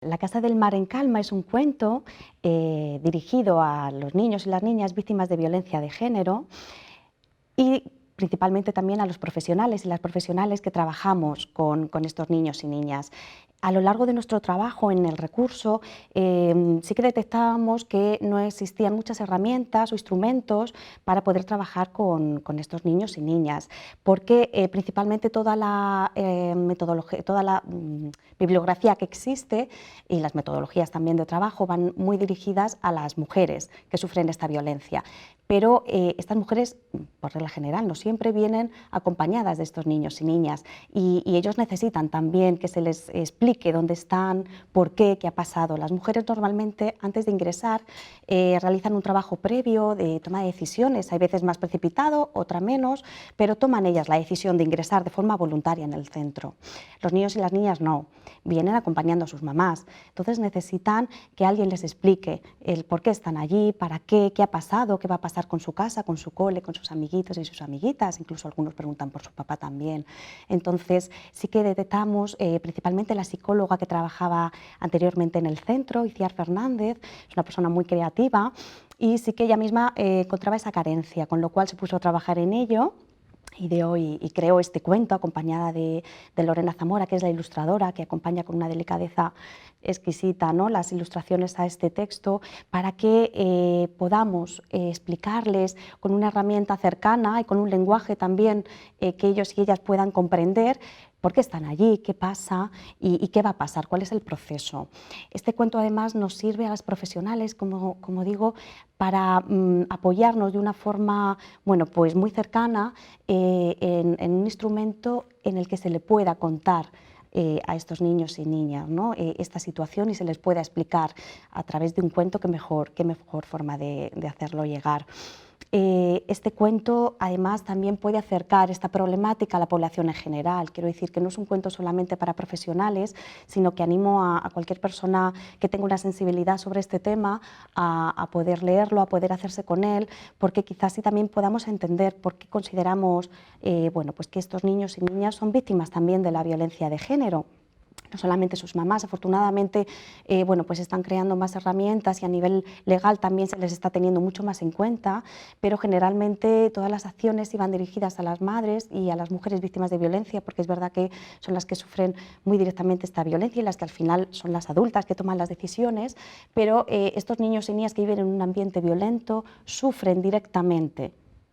La Casa del Mar en Calma es un cuento dirigido a los niños y las niñas víctimas de violencia de género y principalmente también a los profesionales y las profesionales que trabajamos con estos niños y niñas. A lo largo de nuestro trabajo en el recurso sí que detectábamos que no existían muchas herramientas o instrumentos para poder trabajar con estos niños y niñas, porque principalmente toda la metodología, bibliografía que existe y las metodologías también de trabajo van muy dirigidas a las mujeres que sufren esta violencia. Pero estas mujeres, por regla general, no siempre vienen acompañadas de estos niños y niñas y ellos necesitan también que se les explique dónde están, por qué, qué ha pasado. Las mujeres normalmente, antes de ingresar, realizan un trabajo previo de toma de decisiones, hay veces más precipitado, otra menos, pero toman ellas la decisión de ingresar de forma voluntaria en el centro. Los niños y las niñas no, vienen acompañando a sus mamás, entonces necesitan que alguien les explique el por qué están allí, para qué, qué ha pasado, qué va a pasar con su casa, con su cole, con sus amiguitos y sus amiguitas, incluso algunos preguntan por su papá también. Entonces sí que detectamos, principalmente la psicóloga que trabajaba anteriormente en el centro, Iciar Fernández, es una persona muy creativa y sí que ella misma encontraba esa carencia, con lo cual se puso a trabajar en ello. Y creó este cuento acompañada de Lorena Zamora, que es la ilustradora, que acompaña con una delicadeza exquisita, ¿no?, las ilustraciones a este texto, para que podamos explicarles con una herramienta cercana y con un lenguaje también que ellos y ellas puedan comprender por qué están allí, qué pasa y qué va a pasar, cuál es el proceso. Este cuento además nos sirve a las profesionales, como digo, para apoyarnos de una forma pues muy cercana en un instrumento en el que se le pueda contar a estos niños y niñas, ¿no?, esta situación y se les pueda explicar a través de un cuento, qué mejor forma de hacerlo llegar. Este cuento además también puede acercar esta problemática a la población en general. Quiero decir que no es un cuento solamente para profesionales, sino que animo a cualquier persona que tenga una sensibilidad sobre este tema a poder leerlo, a poder hacerse con él, porque quizás sí también podamos entender por qué consideramos pues que estos niños y niñas son víctimas también de la violencia de género. No solamente sus mamás, afortunadamente pues están creando más herramientas y a nivel legal también se les está teniendo mucho más en cuenta, pero generalmente todas las acciones iban dirigidas a las madres y a las mujeres víctimas de violencia, porque es verdad que son las que sufren muy directamente esta violencia y las que al final son las adultas que toman las decisiones, pero estos niños y niñas que viven en un ambiente violento sufren directamente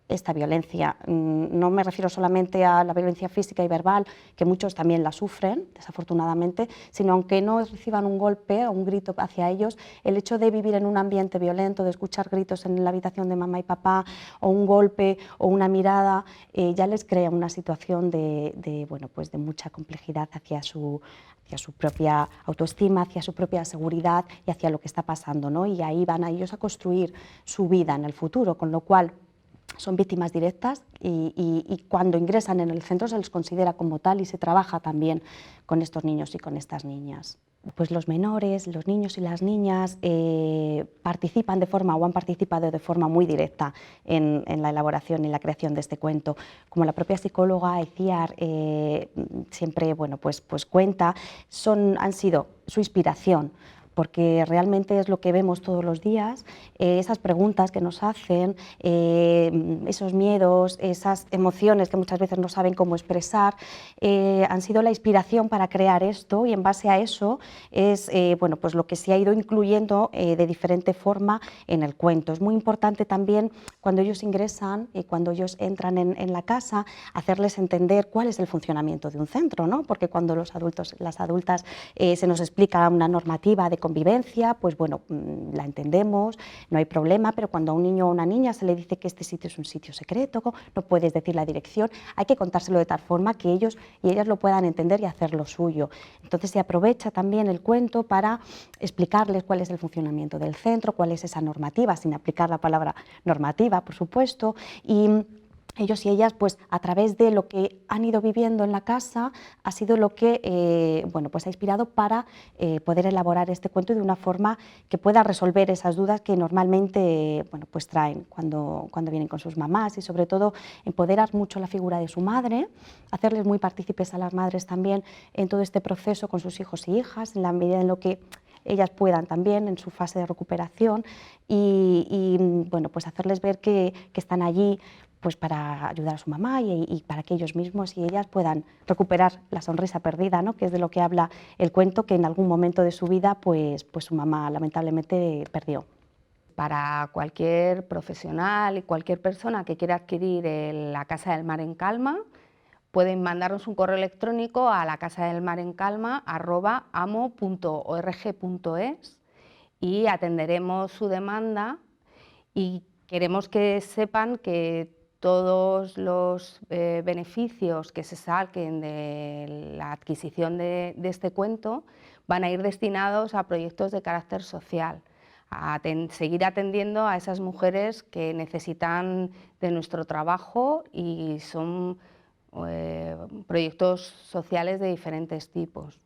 esta violencia. No me refiero solamente a la violencia física y verbal, que muchos también la sufren, desafortunadamente, sino aunque no reciban un golpe o un grito hacia ellos, el hecho de vivir en un ambiente violento, de escuchar gritos en la habitación de mamá y papá, o un golpe o una mirada, ya les crea una situación de mucha complejidad hacia su propia autoestima, hacia su propia seguridad y hacia lo que está pasando, ¿no? Y ahí van a ellos a construir su vida en el futuro, con lo cual son víctimas directas y cuando ingresan en el centro se les considera como tal y se trabaja también con estos niños y con estas niñas. Pues los menores, los niños y las niñas participan de forma o han participado de forma muy directa en la elaboración y la creación de este cuento. Como la propia psicóloga Iciar siempre pues cuenta, han sido su inspiración, porque realmente es lo que vemos todos los días, esas preguntas que nos hacen, esos miedos, esas emociones que muchas veces no saben cómo expresar, han sido la inspiración para crear esto y en base a eso es pues lo que se ha ido incluyendo de diferente forma en el cuento. Es muy importante también cuando ellos ingresan y cuando ellos entran en la casa, hacerles entender cuál es el funcionamiento de un centro, ¿no? Porque cuando los adultos, las adultas se nos explica una normativa de convivencia, pues la entendemos, no hay problema, pero cuando a un niño o una niña se le dice que este sitio es un sitio secreto, no puedes decir la dirección, hay que contárselo de tal forma que ellos y ellas lo puedan entender y hacer lo suyo. Entonces se aprovecha también el cuento para explicarles cuál es el funcionamiento del centro, cuál es esa normativa, sin aplicar la palabra normativa, por supuesto, y ellos y ellas, pues a través de lo que han ido viviendo en la casa, ha sido lo que bueno, pues ha inspirado para poder elaborar este cuento de una forma que pueda resolver esas dudas que normalmente bueno, pues traen cuando vienen con sus mamás, y sobre todo empoderar mucho la figura de su madre, hacerles muy partícipes a las madres también en todo este proceso con sus hijos y hijas, en la medida en lo que ellas puedan también en su fase de recuperación, y bueno, pues hacerles ver que están allí pues para ayudar a su mamá y para que ellos mismos y ellas puedan recuperar la sonrisa perdida, ¿no? Que es de lo que habla el cuento, que en algún momento de su vida pues su mamá lamentablemente perdió. Para cualquier profesional y cualquier persona que quiera adquirir La Casa del Mar en Calma, pueden mandarnos un correo electrónico a lacasadelmarencalma@amo.org.es y atenderemos su demanda, y queremos que sepan que todos los beneficios que se saquen de la adquisición de este cuento van a ir destinados a proyectos de carácter social, a seguir atendiendo a esas mujeres que necesitan de nuestro trabajo, y son proyectos sociales de diferentes tipos.